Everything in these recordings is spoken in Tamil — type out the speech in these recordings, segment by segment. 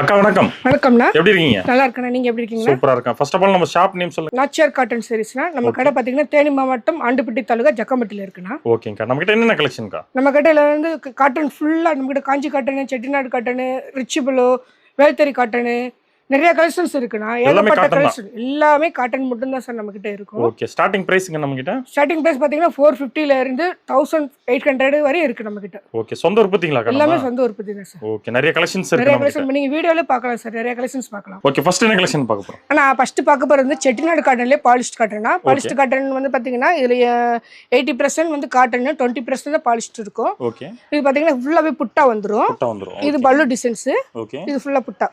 அக்கா வணக்கம். வணக்கம்ண்ணா. எப்படி இருக்கீங்க? நல்லா இருக்கேண்ணா. நீங்க எப்படி இருக்கீங்க? சூப்பரா இருக்கேன். ஃபர்ஸ்ட் ஆஃப் ஆல் நம்ம ஷாப் நேம் சொல்லுங்க. நாச்சியார் காட்டன் சாரீஸ்னா நம்ம கடை பாத்தீங்கன்னா தேனி மாவட்டம் ஆண்டிப்பட்டி தாலுகா ஜக்கம்பட்டில இருக்குண்ணா. ஓகேங்கா. நம்ம கிட்ட என்னென்ன கலெக்ஷன்க்கா? நம்ம கடையில வந்து காட்டன் ஃபுல்லா நம்ம கிட்ட Kanchi cotton, Chettinad cotton, rich பிளோ, வேல்தறி காட்டனு நிறைய கலெக்ஷன்ஸ் இருக்குண்ணா. ஏகப்பட்ட கலெக்ஷன் எல்லாமே காட்டன் மட்டும் தான் சார் நம்ம கிட்ட இருக்கும். ஓகே. ஸ்டார்டிங் பிரைஸ்ங்க நம்ம கிட்ட? ஸ்டார்டிங் பிரைஸ் பாத்தீங்கன்னா 450 ல இருந்து 1800 வரை இருக்கு நம்ம கிட்ட. ஓகே. சொந்த உற்பத்திங்களா? எல்லாமே சொந்த உற்பத்தி தான் சார். ஓகே. நிறைய கலெக்ஷன்ஸ் இருக்கு. நிறைய கலெக்ஷன் நீங்க வீடியோல பார்க்கலாம் சார். நிறைய கலெக்ஷன்ஸ் பார்க்கலாம். ஓகே. ஃபர்ஸ்ட் என்ன கலெக்ஷன் பார்க்க போறோம்? நான் ஃபர்ஸ்ட் பார்க்க போறது வந்து செட்டிநாடு காட்டன்லயே பாலிஸ்ட் காட்டனா. பாலிஸ்ட் காட்டன் வந்து பாத்தீங்கன்னா இதுல 80% வந்து காட்டன், 20% தான் பாலிஸ்ட் இருக்கும். ஓகே. இது பாத்தீங்கன்னா ஃபுல்லாவே புட்டா வந்துரும். இது பல்லு டிசைன்ஸ். ஓகே. இது ஃபுல்லா புட்டா.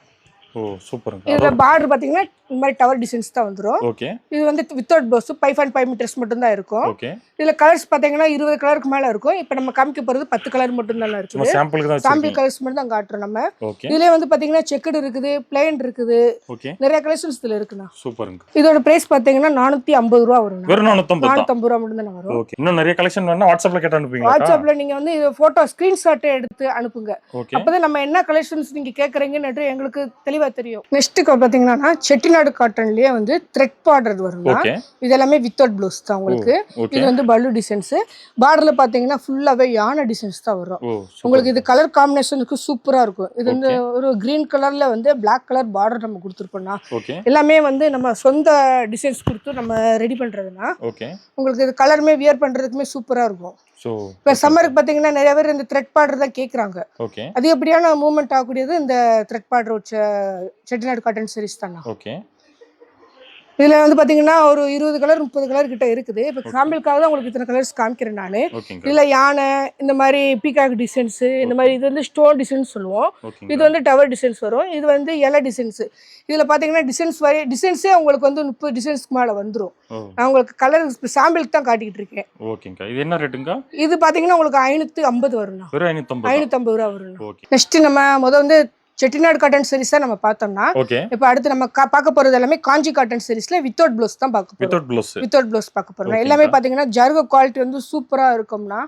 ஓ சூப்பர்ங்க. இதுல பார்டர் பாத்தீங்கன்னா இந்த மாதிரி டவர் டிசைன்ஸ் தான் வந்துரும். ஓகே. இது வந்து வித்தவுட் ப்ளவுஸ் 5.5 மீட்டர்ஸ் மட்டும் தான் இருக்கும். ஓகே. இதுல கலர்ஸ் பாத்தீங்கன்னா 20 கலருக்கு மேல இருக்கும். இப்போ நம்ம காமிக்க போறது 10 கலர் மட்டும் தான் இருக்குது. சாம்பிள் கலர்ஸ் மட்டும் தான் காட்டுறோம் நம்ம. இதுல வந்து பாத்தீங்கன்னா செக்குடு இருக்குது, பிளைன் இருக்குது. ஓகே. நிறைய கலெக்ஷன்ஸ் இதுல இருக்குண்ணா. சூப்பர்ங்க. இதோட பிரைஸ் பாத்தீங்கன்னா 450 ரூபாய் வரும். வெறும் 450 ரூபாய் மட்டும் தான் வரும். ஓகே. இன்னும் நிறைய கலெக்ஷன் வேணா வாட்ஸ்அப்ல கேட்டு அனுப்புங்க. வாட்ஸ்அப்ல நீங்க வந்து இது போட்டோ ஸ்கிரீன்ஷாட் எடுத்து அனுப்புங்க. அப்பதான் நம்ம என்ன கலெக்ஷன்ஸ் நீங்க கேக்குறீங்கன்னு எங்களுக்கு தெளிவா தெரியும். நெக்ஸ்ட் பாத்தீங்கன்னா செட்டிநாடு காட்டன்லயே வந்து த்ரெட் பார்டர் வரும்னா இது எல்லாமே வித்தவுட் ப்ளவுஸ் தான் உங்களுக்கு. இது வந்து பல்லு டிசைன்ஸ். பார்டர்ல பாத்தீங்கன்னா ஃபுல்லாவே யானை டிசைன்ஸ் தான் வரும் உங்களுக்கு. இது கலர் காம்பினேஷனுக்கு சூப்பரா இருக்கும். இது வந்து ஒரு கிரீன் கலர்ல வந்து பிளாக் கலர் பார்டர் நம்ம கொடுத்துருப்போம்னா எல்லாமே வந்து நம்ம சொந்த டிசைன்ஸ் கொடுத்து நம்ம ரெடி பண்றதுன்னா உங்களுக்கு இது கலருமே வியர் பண்றதுக்குமே சூப்பரா இருக்கும். இப்போ சம்மருக்கு பார்த்தீங்கன்னா நிறைய பேர் இந்த த்ரெட் பார்டர் தான் கேட்குறாங்க. அதிகப்படியான மூவ்மெண்ட் ஆகக்கூடியது இந்த த்ரெட் பார்டர் வச்ச செட்டிநாடு காட்டன் சாரீஸ் தானே. ஓகே. இதுல வந்து பாத்தீங்கன்னா ஒரு 20 கலர் 30 கலர் கிட்ட இருக்குது. இப்போ சாம்பிளுக்காக தான் உங்களுக்கு இத்தனை கலர்ஸ் காமிக்கிறேன் நான். இதுல யானை இந்த மாதிரி பீகாக் டிசைன்ஸ், இந்த மாதிரி இது வந்து ஸ்டோன் டிசைன்ஸ் சொல்லுவோம். இது வந்து டவர் டிசைன்ஸ் வரும். இது வந்து இலை டிசைன்ஸ். இதுல பாத்தீங்கன்னா டிசைன்ஸே உங்களுக்கு வந்து 30 டிசைன்ஸ்க்கு மேல வந்துடும். நான் உங்களுக்கு கலர் சாம்பிளுக்கு தான் காட்டிக்கிட்டு இருக்கேன். ஓகேங்க. இது என்ன ரேட்டுங்க? இது பாத்தீங்கன்னா உங்களுக்கு 550 வரும். 550 ரூபா வரும். நெக்ஸ்ட் நம்ம வந்து செட்டிநாடு காட்டன் சாரீஸ் தான் நம்ம பார்த்தோம்னா, இப்போ அடுத்து நம்ம பார்க்க போறது எல்லாமே காஞ்சி காட்டன் சாரீஸ்ல வித்தவுட் ப்ளவுஸ் தான் பார்க்க போறோம். வித்தவுட் ப்ளவுஸ் பார்க்க போறோம். எல்லாமே பாத்தீங்கன்னா ஜர்க குவாலிட்டி வந்து சூப்பரா இருக்கும்னா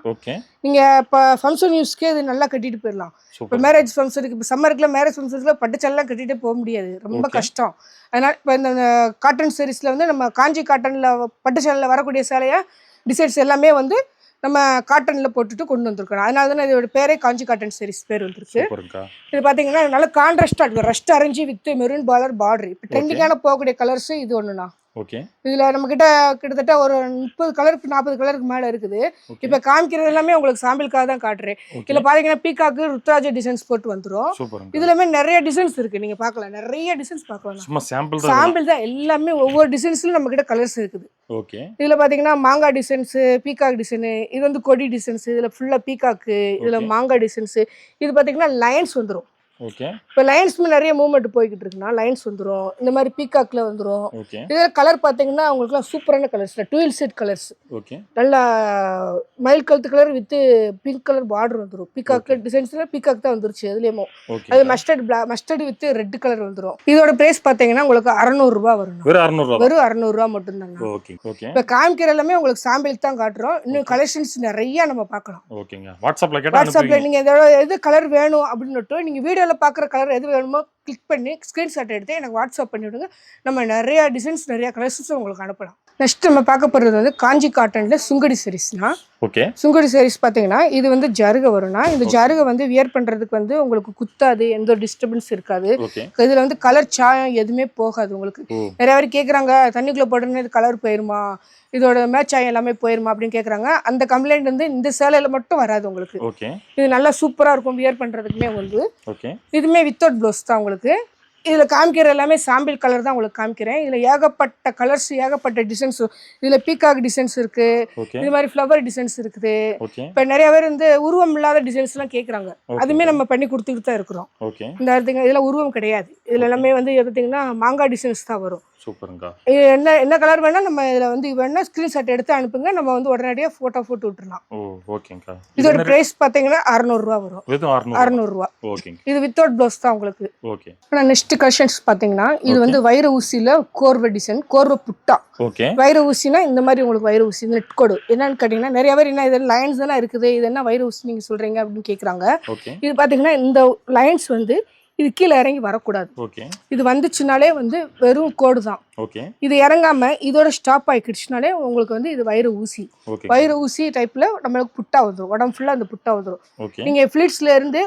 நீங்க இப்போ ஃபங்க்ஷன் யூஸ்க்கே இது நல்லா கட்டிட்டு போயிடலாம். இப்போ மேரேஜ் ஃபங்க்ஷனுக்கு இப்போ சம்மருக்குள்ள மேரேஜ் ஃபங்க்ஷனுக்குள்ள பட்டுச்செல்லாம் கட்டிட்டு போக முடியாது, ரொம்ப கஷ்டம். அதனால இப்போ இந்த காட்டன் சாரீஸ்ல வந்து நம்ம காஞ்சி காட்டன்ல பட்டுச்சேலையில் வரக்கூடிய சேலையா டிசைன்ஸ் எல்லாமே வந்து நம்ம காட்டன்ல போட்டுட்டு கொண்டு வந்திருக்கோம். அதனால தானே இதோட பேரே காஞ்சி காட்டன் சாரீஸ் பேர் வந்துருக்கு. இது பாத்தீங்கன்னா நல்ல கான்ட்ராஸ்டா இருக்கு. Rust orange with maroon border. இப்போ ட்ரெண்டிங்கான போகக்கூடிய கலர்ஸ் இது ஒண்ணுண்ணா. இதுல நம்ம கிட்டத்தட்ட ஒரு 30 கலருக்கு 40 கலருக்கு மேல இருக்குது. இப்ப காமிக்கிறது எல்லாமே உங்களுக்கு சாம்பிளுக்காக தான் காட்டுறேன். இதுல பாத்தீங்கன்னா பீகாக்கு ருத்ராஜ டிசைன்ஸ் போட்டு வந்துரும். இதுலமே நிறைய டிசைன்ஸ் இருக்கு, நீங்க பாக்கலாம். நிறைய டிசைன்ஸ் பார்க்கலாம். சாம்பிள் தான் எல்லாமே. ஒவ்வொரு டிசைன்ஸ்லயும் நம்ம கிட்ட கலர்ஸ் இருக்குது. இதுல பாத்தீங்கன்னா மாங்காய் டிசைன்ஸ், பீகாக் டிசைன், இது வந்து கொடி டிசைன்ஸ். இதுல ஃபுல்லா பீகாக்கு, இதுல மாங்காய் டிசைன்ஸ். இது பாத்தீங்கன்னா லைன்ஸ் வந்துரும். இப்போ லைன்ஸ்மே நிறைய மூவ்மெண்ட் போய்கிட்டு இருக்குன்னா லைன்ஸ் வந்துடும். இந்த மாதிரி பீகாக்ல வந்துடும். இதில் கலர் பார்த்தீங்கன்னா அவங்களுக்குலாம் சூப்பரான கலர்ஸ், டூயல் செட் கலர்ஸ். நல்லா மயில் கழுத்து colour with pink colour border வந்துடும். பீகாக்ல டிசைன்ஸ்ல பீகாக் தான் வந்துருச்சு. அதுலேயுமோ அது மஸ்டர்ட் வித் ரெட் கலர் வந்துடும். இதோட பிரைஸ் பார்த்தீங்கன்னா உங்களுக்கு 600 ரூபாய் வரும். வெறும் 600 ரூபா மட்டும் தாங்க. இப்போ காமிக்கிற எல்லாமே உங்களுக்கு சாம்பிளுக்கு தான் காட்டுறோம். இன்னும் கலெக்ஷன்ஸ் நிறைய நம்ம பார்க்கலாம். வாட்ஸ்அப்ல நீங்க எது கலர் வேணும் அப்படின்னு நீங்க வீடியோ பார்க்குற கலர் எது வேணுமோ கிளிக் பண்ணி ஸ்க்ரீன்ஷாட் எடுத்து எனக்கு வாட்ஸ்அப் பண்ணி விடுங்க. நம்ம நிறைய டிசைன்ஸ் நிறைய கலர்ஸ் உங்களுக்கு அனுப்பலாம். நெக்ஸ்ட் நம்ம பார்க்க போகிறது வந்து காஞ்சி காட்டன்ல சுங்கடி சாரீஸ்னா. சுங்கடி சாரீஸ் பார்த்தீங்கன்னா இது வந்து ஜருகை வரும்னா, இந்த ஜருகை வந்து வியர் பண்ணுறதுக்கு வந்து உங்களுக்கு குத்தாது, எந்த ஒரு டிஸ்டர்பன்ஸ் இருக்காது. இதில் வந்து கலர் சாயம் எதுவுமே போகாது உங்களுக்கு. நிறைய பேர் கேட்குறாங்க தண்ணிக்குள்ளே போட்டோன்னா இது கலர் போயிருமா, இதோட மேட்ச் ஆகி எல்லாமே போயிருமா அப்படின்னு கேட்குறாங்க. அந்த கம்ப்ளைண்ட் வந்து இந்த சேலையில் மட்டும் வராது உங்களுக்கு. இது நல்லா சூப்பராக இருக்கும் வியர் பண்ணுறதுக்குமே வந்து. இதுவுமே வித்தவுட் ப்ளவுஸ் தான் உங்களுக்கு. இதில் காமிக்கிற எல்லாமே சாம்பிள் கலர் தான் உங்களுக்கு காமிக்கிறேன். இதில் ஏகப்பட்ட கலர்ஸ், ஏகப்பட்ட டிசைன்ஸ். இதில் பீகாக் டிசைன்ஸ் இருக்கு, இது மாதிரி ஃப்ளவர் டிசைன்ஸ் இருக்குது. இப்போ நிறைய பேர் வந்து உருவம் இல்லாத டிசைன்ஸ்லாம் கேட்குறாங்க. அதுவுமே நம்ம பண்ணி கொடுத்துக்கிட்டு தான் இருக்கிறோம். இந்த இடத்துக்கு இதில் உருவம் கிடையாது. இதில் எல்லாமே வந்து பார்த்தீங்கன்னா மாங்காய் டிசைன்ஸ் தான் வரும். என்ன கலர் வேணா நம்ம இதில் வந்து வேணா ஸ்கிரீன்ஷாட் எடுத்து அனுப்புங்க. நம்ம வந்து உடனடியாக ஃபோட்டோ போட்டு விட்டுறலாம். இதோட பிரைஸ் பார்த்தீங்கன்னா 600 ரூபா வரும். 600 ரூபா. இது வித்தவுட் ப்ளவுஸ் தான் உங்களுக்கு. ஆனால் நெக்ஸ்ட் கலெக்ஷன்ஸ் பார்த்தீங்கன்னா இது வந்து வைர ஊசியில் கோர்வை டிசைன், கோர்வை புட்டா. வைர ஊசினா இந்த மாதிரி உங்களுக்கு வைர ஊசி நெட் கோடு. என்னன்னு கேட்டிங்கன்னா நிறைய பேர் என்ன இது லைன்ஸ் தானே இருக்குது, இது என்ன வைர ஊசி நீங்கள் சொல்கிறீங்க அப்படின்னு கேட்குறாங்க. இது பார்த்தீங்கன்னா இந்த லைன்ஸ் வந்து இது கீழே இறங்கி வரக்கூடாது. ஓகே. இது வந்துச்சுனாலே வந்து வெறும் கோடு தான். ஓகே. இது இறங்காம இதோட ஸ்டாப் ஆகிடுச்சுனாலே உங்களுக்கு வந்து இது வயிறு ஊசி. வயிறு ஊசி டைப்ல நம்மளுக்கு புட்டா வந்துடும். உடம்பு ஃபுல்லா அந்த புட்டா வந்துடும். நீங்க ஃபிளிட்ஸ்ல இருந்து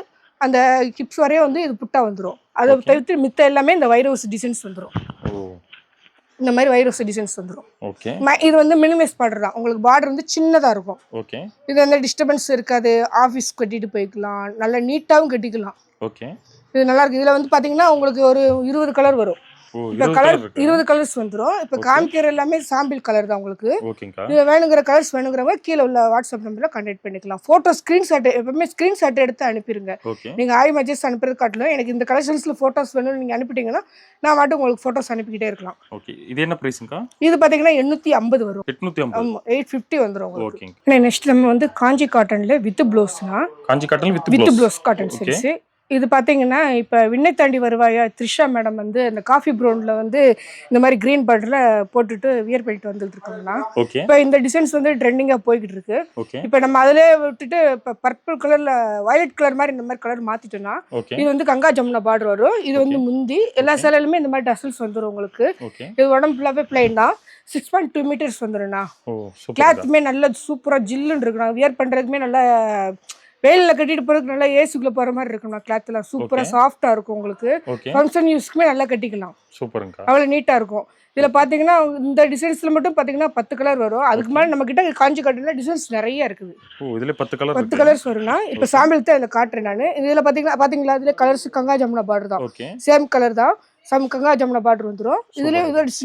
அந்த ஹிப்ஸ் வரையும் வந்து இது புட்டா வந்துடும். அதை தவிர்த்து மித்த எல்லாமே இந்த வயிறு ஊசி டிசைன்ஸ் வந்துடும். இந்த மாதிரி வைரஸ் டிசைன்ஸ் வந்துடும். ஓகே. இது வந்து மினிமைஸ் பார்டர் தான். உங்களுக்கு பார்டர் வந்து சின்னதாக இருக்கும். ஓகே. இது வந்து டிஸ்டர்பன்ஸ் இருக்காது. ஆஃபீஸ் கட்டிட்டு போய்க்கலாம், நல்லா நீட்டாகவும் கட்டிக்கலாம். ஓகே. இது நல்லா இருக்கு. இதில் வந்து பார்த்தீங்கன்னா உங்களுக்கு ஒரு 20 கலர் வரும். இப்போ கலர் 20 கலர்ஸ் வந்துடும். இப்போ காமிக்கிற எல்லாமே சாம்பிள் கலர் தான் உங்களுக்கு. இது வேணுங்கிற கலர்ஸ் வேணுங்கிறவங்க கீழே உள்ள வாட்ஸ்அப் நம்பரில் கான்டாக்ட் பண்ணிக்கலாம். ஃபோட்டோ ஸ்க்ரீன்ஷாட் எப்பவுமே ஸ்க்ரீன்ஷாட் எடுத்து அனுப்பிடுங்க. நீங்கள் ஆய் மெசேஜ் அனுப்புறது காட்டிலும் எனக்கு இந்த கலெக்ஷன்ஸில் ஃபோட்டோஸ் வேணும்னு நீங்கள் அனுப்பிட்டீங்கன்னா நான் மட்டும் உங்களுக்கு ஃபோட்டோஸ் அனுப்பிக்கிட்டே இருக்கலாம். ஓகே. இது என்ன ப்ரைஸுங்கா? இது பார்த்தீங்கன்னா 850 வரும். 850. ஆமாம், 850 வந்துடும் உங்களுக்கு. நெக்ஸ்ட் நம்ம வந்து காஞ்சி காட்டனில் வித் ப்ளவுஸ்னா Kanchi cotton with blouse cotton சரிச்சு. இது பார்த்தீங்கன்னா இப்போ விண்ணை தாண்டி வருவாயா த்ரிஷா மேடம் வந்து அந்த காஃபி ப்ரௌனில் வந்து இந்த மாதிரி க்ரீன் பார்டரில் போட்டுட்டு வியர் பண்ணிட்டு வந்துட்டு இருக்காங்கன்னா இப்போ இந்த டிசைன்ஸ் வந்து ட்ரெண்டிங்காக போய்கிட்டு இருக்கு. இப்போ நம்ம அதிலே விட்டுட்டு இப்போ பர்பிள் கலரில் வயலட் கலர் மாதிரி இந்த மாதிரி கலர் மாற்றிட்டோம்னா இது வந்து கங்கா ஜமுனா பார்டர் வரும். இது வந்து முந்தி எல்லா சேலையிலுமே இந்த மாதிரி டசல்ஸ் வந்துடும் உங்களுக்கு. இது உடம்பு ஃபுல்லாகவே பிளைன் தான். 6.2 மீட்டர்ஸ் வந்துடும்ண்ணா. கிளாத்துமே நல்லா சூப்பராக ஜில்லுன்னு இருக்குண்ணா. வியர் பண்ணுறதுக்குமே நல்லா வெயிலில் கட்டிட்டு போகிறதுக்கு நல்லா ஏசிக்குள்ளே போகிற மாதிரி இருக்குண்ணா. கிளாத்லாம் சூப்பராக சாஃப்டாக இருக்கும் உங்களுக்கு. ஃபங்க்ஷன் யூஸ்க்குமே நல்லா கட்டிக்கலாம். சூப்பருங்க. அவ்வளோ நீட்டாக இருக்கும். இதில் பார்த்தீங்கன்னா இந்த டிசைன்ஸில் மட்டும் பார்த்தீங்கன்னா 10 கலர் வரும். அதுக்கு மேலே நம்ம கிட்ட காஞ்சி காட்டனில் டிசைன்ஸ் நிறைய இருக்குது. இதில் 10 கலர்ஸ் வரும்னா இப்போ சாம்பிள் தான் இதில் காட்டுறேன் நான். இதில் பார்த்தீங்களா இதில் கலர்ஸ் கங்கா ஜமுனா பார்டர் தான். சேம் கலர் தான். கங்கா ஜமுனா பார்டர் வந்துடும். இதுலேயே இது ஒரு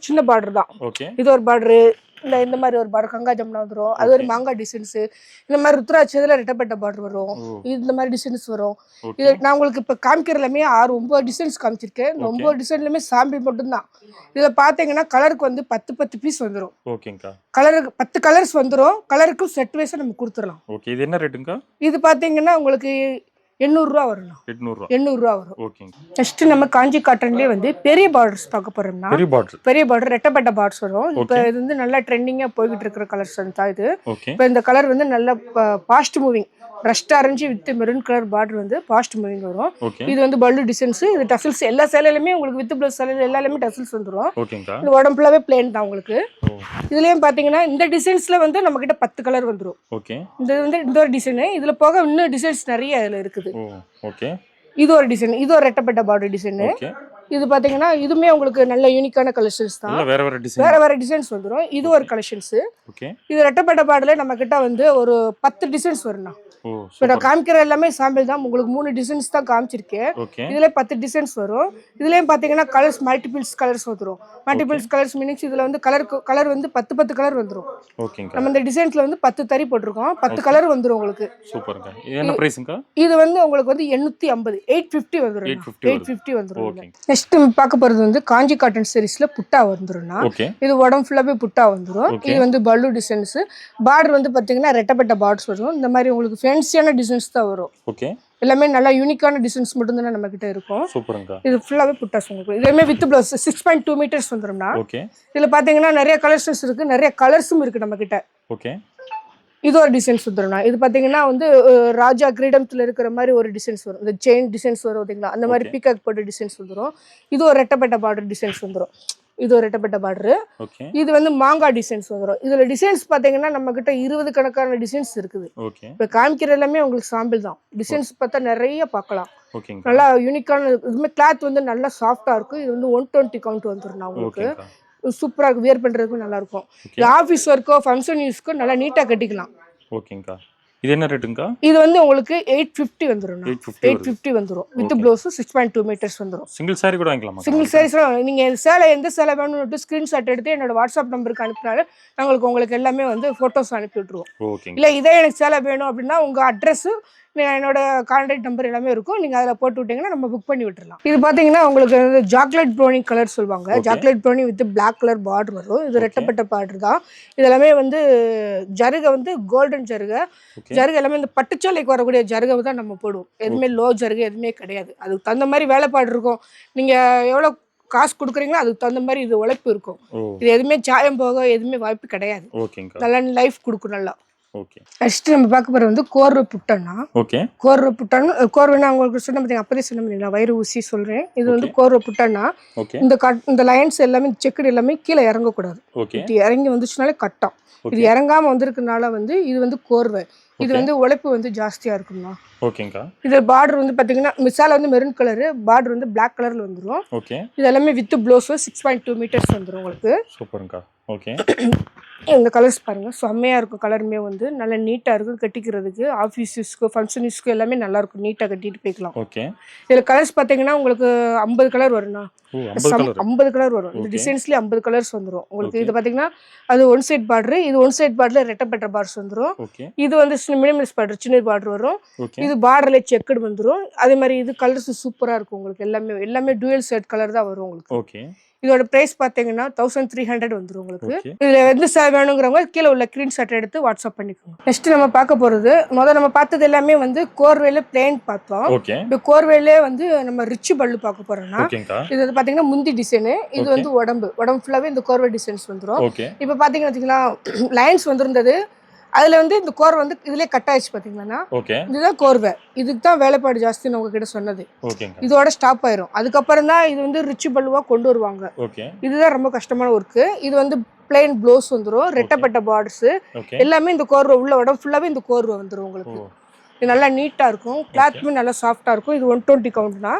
சின்ன பார்டர் தான். இது ஒரு பார்டரு இல்லை இந்த மாதிரி ஒரு பார்டர் கங்கா ஜமுனா வந்துடும். அது ஒரு மாங்காய் டிசைன்ஸு. இந்த மாதிரி ருத்ராட்சத்தில் ரெட்டப்பட்ட பார்டர் வரும். இந்த மாதிரி டிசைன்ஸ் வரும். இது நான் உங்களுக்கு இப்போ காமிக்கிற எல்லாமே 9 டிசைன்ஸ் காமிச்சிருக்கேன். இந்த 9 டிசைன்லையுமே சாம்பிள் மட்டும்தான். இதில் பார்த்தீங்கன்னா கலருக்கு வந்து 10 பீஸ் வந்துடும். ஓகேங்கா. கலருக்கு 10 கலர்ஸ் வந்துடும். கலருக்கும் செட் வைஸாக நம்ம கொடுத்துடலாம். ஓகே. இது என்ன ரேட்டுங்கா? இது பார்த்தீங்கன்னா உங்களுக்கு 800 வரும். 800 வரும். ஓகே. நெக்ஸ்ட் நம்ம காஞ்சி காட்டன்லயே வந்து பெரிய பார்டர்ஸ் பார்க்க போறோம்னா பெரிய பார்டர் ரெட்டப்பட்ட பார்டர்ஸ் வரும். இப்போ இது வந்து நல்லா ட்ரெண்டிங்கா போய்கிட்டு இருக்கிற கலர்ஸ் தான் இது. இப்போ இந்த கலர் வந்து நல்ல fast moving rust orange with maroon colour border வந்து ஃபாஸ்ட் மூவிங் வரும். இது வந்து பல்லு டிசைன்ஸ். இது டசல்ஸ் எல்லா சேலையிலுமே உங்களுக்கு வித் ப்ளவுஸ் சேலையில எல்லாமே டசல்ஸ் வந்துடும். இது உடம்பு ஃபுல்லாவே பிளேன் தான் உங்களுக்கு. இதுலயும் பாத்தீங்கன்னா இந்த டிசைன்ஸ்ல வந்து நம்ம கிட்ட 10 கலர் வந்துடும். இது வந்து இந்த ஒரு டிசைன். இதுல போக இன்னும் டிசைன்ஸ் நிறைய இதுல இருக்குது. இது ஒரு டிசைன். இது ஒரு ரெட்டப்பட்ட பார்டர் டிசைன். இது பாத்தீங்கன்னா இதுமே உங்களுக்கு நல்ல யூனிக்கான கலெக்ஷன்ஸ் தான். வேற வேற டிசைன்ஸ் வந்துடும். இது ஒரு கலெக்ஷன்ஸ். இது ரெட்டப்பட்ட பார்டர்ல நம்ம கிட்ட வந்து ஒரு 10 டிசைன்ஸ் வரும்ண்ணா. இப்போ நான் காமிக்கிற எல்லாமே சாம்பிள் தான். உங்களுக்கு 3 டிசைன்ஸ் தான் காமிச்சிருக்கேன். இதுல 10 டிசைன்ஸ் வரும். இதுலயும் பாத்தீங்கன்னா கலர்ஸ் மல்டிபிள்ஸ் கலர்ஸ் வந்துடும். மல்டிபிள்ஸ் கலர்ஸ் மீனிங்ஸ் இதுல வந்து கலர் வந்து 10 கலர் வந்துடும். நம்ம இந்த டிசைன்ஸ்ல வந்து 10 தறி போட்டிருக்கோம். 10 கலர் வந்துடும் உங்களுக்கு. சூப்பர்ங்க. இது என்ன பிரைஸ்ங்க? இது வந்து உங்களுக்கு வந்து 850 850 வந்துடும். 850 வந்துடும். நெக்ஸ்ட் பார்க்க போறது வந்து காஞ்சி காட்டன் சாரீஸ்ல புட்டா வந்துடும்னா இது உடம்பு ஃபுல்லாவே புட்டா வந்துடும். இது வந்து பல்லு டிசைன்ஸ். பார்டர் வந்து பாத்தீங்கன்னா ரெட்டப்பட்ட பார்டர்ஸ் வரும். இந்த மாதிரி உங்களுக்கு ஃபேன்சியான டிசைன்ஸ் தான் வரும். ஓகே. எல்லாமே நல்லா யூனிக்கான டிசைன்ஸ் மட்டும் தான் நம்ம கிட்ட இருக்கும். சூப்பர்ங்க. இது ஃபுல்லாவே புட்டாஸ் உங்களுக்கு. இதுமே வித் ப்ளவுஸ் 6.2 மீட்டர்ஸ் வந்துரும்னா. ஓகே. இதுல பாத்தீங்கன்னா நிறைய கலெக்ஷன்ஸ் இருக்கு. நிறைய கலர்ஸும் இருக்கு நம்ம கிட்ட. ஓகே. இது ஒரு டிசைன்ஸ் வந்துரும்னா. இது பாத்தீங்கன்னா வந்து ராஜா கிரீடம்ல இருக்கிற மாதிரி ஒரு டிசைன்ஸ் வரும். இந்த செயின் டிசைன்ஸ் வரும் பாத்தீங்களா, அந்த மாதிரி பீகாக் போட்ட டிசைன்ஸ் வந்துரும். இது ஒரு ரெட்டப்பட்ட பார்டர் டிசைன்ஸ் வந்துரும். இது ஒரு ரெட்டப்பட்ட பார்டர். இது வந்து மாங்காய் டிசைன்ஸ் வந்துடும். இதுல டிசைன்ஸ் பாத்தீங்கன்னா நம்ம கிட்ட 20 கணக்கான டிசைன்ஸ் இருக்குது. இப்ப காமிக்கிற எல்லாமே உங்களுக்கு சாம்பிள் தான். டிசைன்ஸ் பார்த்தா நிறைய பார்க்கலாம். நல்லா யூனிக்கான இதுமே கிளாத் வந்து நல்லா சாஃப்டா இருக்கும். இது வந்து 120 கவுண்ட் வந்துடும் உங்களுக்கு. சூப்பரா வியர் பண்றதுக்கு நல்லா இருக்கும். ஆஃபீஸ் ஒர்க்கோ ஃபங்க்ஷன் யூஸ்க்கோ நல்லா நீட்டா கட்டிக்கலாம். ஓகேங்கா. இது என்ன ரேட்டுங்கா? இது வந்து உங்களுக்கு 850 வந்துரும். 850 வந்துரும். வித் ப்ளவுஸ் 6.2 மீட்டர்ஸ் வந்துரும். சிங்கிள் சாரி கூட வாங்கலாமா? சிங்கிள் சாரீஸ் நீங்க சேலை எந்த சேலை வேணும்னு ஸ்கிரீன்ஷாட் எடுத்து என்னோட வாட்ஸ்அப் நம்பருக்கு அனுப்பினாலும் நாங்களுக்கு உங்களுக்கு எல்லாமே வந்து போட்டோஸ் அனுப்பி விட்டுருவோம். இல்ல இதே எனக்கு சேலை வேணும் அப்படின்னா உங்க அட்ரஸ் என்னோட கான்டாக்ட் நம்பர் எல்லாமே இருக்கும். நீங்க அதில் போட்டு விட்டீங்கன்னா நம்ம புக் பண்ணி விட்டுறலாம். இது பாத்தீங்கன்னா உங்களுக்கு சாக்லேட் ப்ரௌனி கலர் சொல்லுவாங்க. Chocolate brownie with black colour border வரும். இது ரெட்டப்பட்ட பார்டர் தான். இதெல்லாமே வந்து ஜருகை வந்து கோல்டன் ஜருகை. ஜருகை எல்லாமே இந்த பட்டுச்சாலைக்கு வரக்கூடிய ஜருகை தான் நம்ம போடுவோம். எதுவுமே லோ ஜருகை எதுவுமே கிடையாது. அதுக்கு தகுந்த மாதிரி வேலைப்பாடு இருக்கும். நீங்க எவ்வளவு காசு கொடுக்குறீங்களோ அதுக்கு தகுந்த மாதிரி இது உழைப்பு இருக்கும். இது எதுவுமே சாயம் போக எதுவுமே வாய்ப்பு கிடையாது. நல்லா லைஃப் கொடுக்கும். நல்லா ஓகே. நெக்ஸ்ட் நம்ம பார்க்க போறது வந்து கோர்வை புட்டன்னா. ஓகே. கோர்வை புட்டன்னா கோர்வைனா உங்களுக்கு சொன்ன பார்த்தீங்க அப்பதே சொன்ன பார்த்தீங்களா வயிறு ஊசி சொல்றேன். இது வந்து கோர்வை புட்டன்னா. ஓகே. இந்த லைன்ஸ் எல்லாமே செக்குடு எல்லாமே கீழே இறங்கக்கூடாது. ஓகே. இது இறங்கி வந்துச்சுனாலே கட்டம். இது இறங்காம வந்திருக்கனால வந்து இது வந்து கோர்வை. இது வந்து உழைப்பு வந்து ஜாஸ்தியா இருக்கும்ண்ணா. ஓகேங்கா. இது பார்டர் வந்து பாத்தீங்கன்னா மிசால வந்து மெரூன் கலரு, பார்டர் வந்து பிளாக் கலர்ல வந்துரும். ஓகே. இது எல்லாமே வித் ப்ளவுஸ் 6.2 மீட்டர்ஸ் வந்துரும் உங்களுக்கு. சூப்பர்ங்கா. ஓகே. இந்த கலர்ஸ் பாருங்க செம்மையா இருக்கும். கலருமே வந்து நல்ல நீட்டா இருக்கும் கட்டிக்கிறதுக்கு. ஆஃபீஸ் யூஸ்க்கு ஃபங்க்ஷன் யூஸ்க்கு எல்லாமே நல்லா இருக்கும். நீட்டா கட்டிட்டு போய்க்கலாம். ஓகே. இதுல கலர்ஸ் பாத்தீங்கன்னா உங்களுக்கு 50 கலர் வரும்ண்ணா. 50 கலர் வரும். இந்த டிசைன்ஸ்லயே 50 கலர்ஸ் வந்துரும் உங்களுக்கு. இது பாத்தீங்கன்னா அது ஒன் சைட் பார்டர். இது ஒன் சைட் பார்டர்ல ரெட்டப்பட்ட பார்டர்ஸ் வந்துரும். இது வந்து மினிமலிஸ்ட் பார்டர் சின்ன பார்டர் வரும். இது பார்டர்ல செக்குடு வந்துரும். அதே மாதிரி இது கலர்ஸ் சூப்பரா இருக்கும் உங்களுக்கு. எல்லாமே டூயல் ஷேட் கலர் தான் வரும் உங்களுக்கு. ஓகே. இதோட பிரைஸ் பாத்தீங்கன்னா 1300 வந்துரும் உங்களுக்கு. இதுல எந்த வேணுங்கிறவங்க கீழே உள்ள ஸ்கிரீன்ஷாட் எடுத்து வாட்ஸ்அப் பண்ணிக்கோங்க. நெக்ஸ்ட் நம்ம பார்க்க போறது நம்ம பார்த்தது எல்லாமே வந்து கோர்வேல பிளேன் பார்த்தோம். இப்போ கோர்வேல வந்து நம்ம ரிச் பல்லு பார்க்க போறோம்னா இது வந்து பாத்தீங்கன்னா முந்தி டிசைனு. இது வந்து உடம்பு ஃபுல்லாவே இந்த கோர்வே டிசைன்ஸ் வந்துரும். இப்போ பாத்தீங்கன்னா லைன்ஸ் வந்திருந்தது. அதுல வந்து இந்த கோர்வை வந்து இதுலயே கட் ஆயிடுச்சு பாத்தீங்களா. இதுதான் கோர்வை. இதுக்கு தான் வேலைப்பாடு ஜாஸ்தின்னு உங்ககிட்ட சொன்னது. இதோட ஸ்டாப் ஆயிரும். அதுக்கப்புறம் தான் இது வந்து ரிச் பல்லுவா கொண்டு வருவாங்க. இதுதான் ரொம்ப கஷ்டமான ஒர்க்கு. இது வந்து பிளைன் ப்ளவுஸ் வந்துரும். ரெட்டப்பட்ட பார்டர்ஸ் எல்லாமே இந்த கோர்வை உள்ள உடம்பு ஃபுல்லாவே இந்த கோர்வை வந்துரும் உங்களுக்கு. இது நல்லா நீட்டா இருக்கும். கிளாத்துமே நல்லா சாஃப்டா இருக்கும். இது 120 கவுண்ட்னா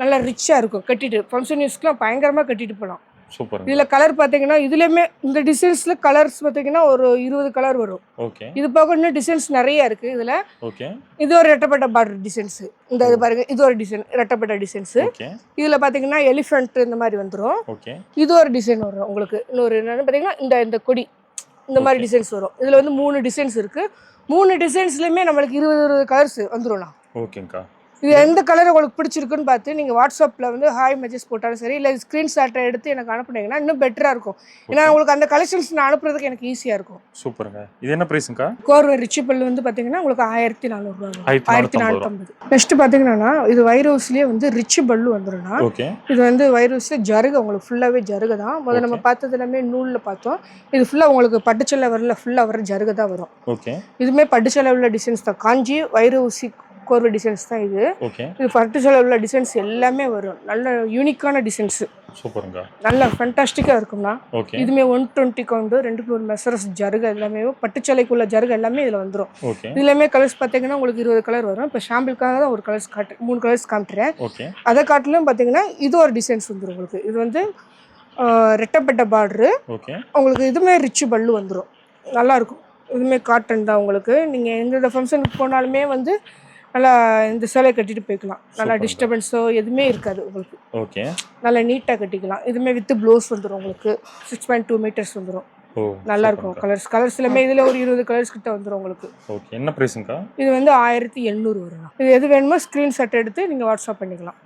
நல்லா ரிச்சா இருக்கும். கட்டிட்டு ஃபங்க்ஷன் யூஸ்க்குலாம் பயங்கரமா கட்டிட்டு போகலாம். சூப்பர். இதுல கலர் பாத்தீங்கன்னா இதுலயுமே இந்த டிசைன்ஸ்ல கலர்ஸ் பாத்தீங்கன்னா ஒரு 20 கலர் வரும். இது போக இன்னும் டிசைன்ஸ் நிறைய இருக்கு இதுல. இது ஒரு ரெட்டப்பட்ட பார்டர் டிசைன்ஸ். இந்த இது பாருங்க, இது ஒரு டிசைன் ரெட்டப்பட்ட டிசைன்ஸ். இதுல பாத்தீங்கன்னா எலிஃபென்ட் இந்த மாதிரி வந்துரும். இது ஒரு டிசைன் வரும் உங்களுக்கு. இன்னொரு என்னன்னு பாத்தீங்கன்னா இந்த கொடி இந்த மாதிரி டிசைன்ஸ் வரும். இதுல வந்து 3 டிசைன்ஸ் இருக்கு. 3 டிசைன்ஸ்லயுமே நம்மளுக்கு 20 கலர்ஸ் வந்துரும்ண்ணா. ஓகேங்கா. இது எந்த கலர் உங்களுக்கு பிடிச்சிருக்குன்னு பார்த்து நீங்கள் வாட்ஸ்அப்பில் வந்து ஹாய் மெசேஜ் போட்டாலும் சரி, இல்லை ஸ்க்ரீன்ஷாட்டை எடுத்து எனக்கு அனுப்புனீங்கன்னா இன்னும் பெட்டராக இருக்கும். ஏன்னா உங்களுக்கு அந்த கலெக்ஷன்ஸ் நான் அனுப்புறதுக்கு எனக்கு ஈஸியாக இருக்கும். சூப்பருங்க. இது என்ன ப்ரைஸுங்கா? கோர்வை ரிச் பல்லு வந்து பார்த்தீங்கன்னா உங்களுக்கு 1400 ரூபா, 1450. நெக்ஸ்ட் பார்த்தீங்கன்னா இது வைரோஸ்லேயே வந்து ரிச் பல்லு வந்துடும்னா. இது வந்து வைரோஸில் ஜருகை உங்களுக்கு ஃபுல்லாகவே ஜருகை தான். முதல்ல நம்ம பார்த்தது எல்லாமே நூலில் பார்த்தோம். இது ஃபுல்லாக உங்களுக்கு பட்டுச்சலை வரல ஃபுல்லாக வர ஜருகை தான் வரும். இதுவுமே பட்டுச்சலை உள்ள டிசைன்ஸ் தான். காஞ்சி வைரோசி கோர்வை டிசைன்ஸ் தான் இது. இது பட்டு சேலை உள்ள டிசைன்ஸ் எல்லாமே வரும். நல்ல யூனிக்கான டிசைன்ஸ். சூப்பருங்க. நல்ல ஃபேண்டாஸ்டிக்கா இருக்கும்னா. இதுமே 120 கவுண்ட் 2 மெசரஸ் ஜருகை எல்லாமே பட்டுச்சலைக்குள்ள ஜருகை எல்லாமே இதுல வந்துரும். இதுலயுமே கலர்ஸ் பாத்தீங்கன்னா உங்களுக்கு 20 கலர் வரும். இப்போ சாம்பிளுக்காக தான் ஒரு கலர்ஸ் காட்டுறேன், 3 கலர்ஸ் காமிட்டுறேன். அதை காட்டிலும் பாத்தீங்கன்னா இது ஒரு டிசைன்ஸ் வந்துடும் உங்களுக்கு. இது வந்து ரெட்டப்பட்ட பார்டரு உங்களுக்கு. இதுமே ரிச் பல்லு வந்துடும். நல்லா இருக்கும். இதுமே காட்டன் தான் உங்களுக்கு. நீங்க எந்த ஃபங்க்ஷனுக்கு போனாலுமே வந்து நல்லா இந்த சேலை கட்டிட்டு போய்க்கலாம். நல்லா டிஸ்டர்பன்ஸோ எதுவுமே இருக்காது உங்களுக்கு. நல்லா நீட்டாக கட்டிக்கலாம். இதுவுமே வித் ப்ளவுஸ் வந்துடும் உங்களுக்கு. 6.2 மீட்டர்ஸ் வந்துடும். நல்லா இருக்கும். கலர்ஸ் எல்லாமே இதுல ஒரு 20 கலர்ஸ் கிட்ட வந்துடும் உங்களுக்கு. என்ன பிரைஸுங்கா? இது வந்து 1700 வரும். இது எது வேணுமோ ஸ்கிரீன்ஷாட் எடுத்து நீங்க வாட்ஸ்அப் பண்ணிக்கலாம்.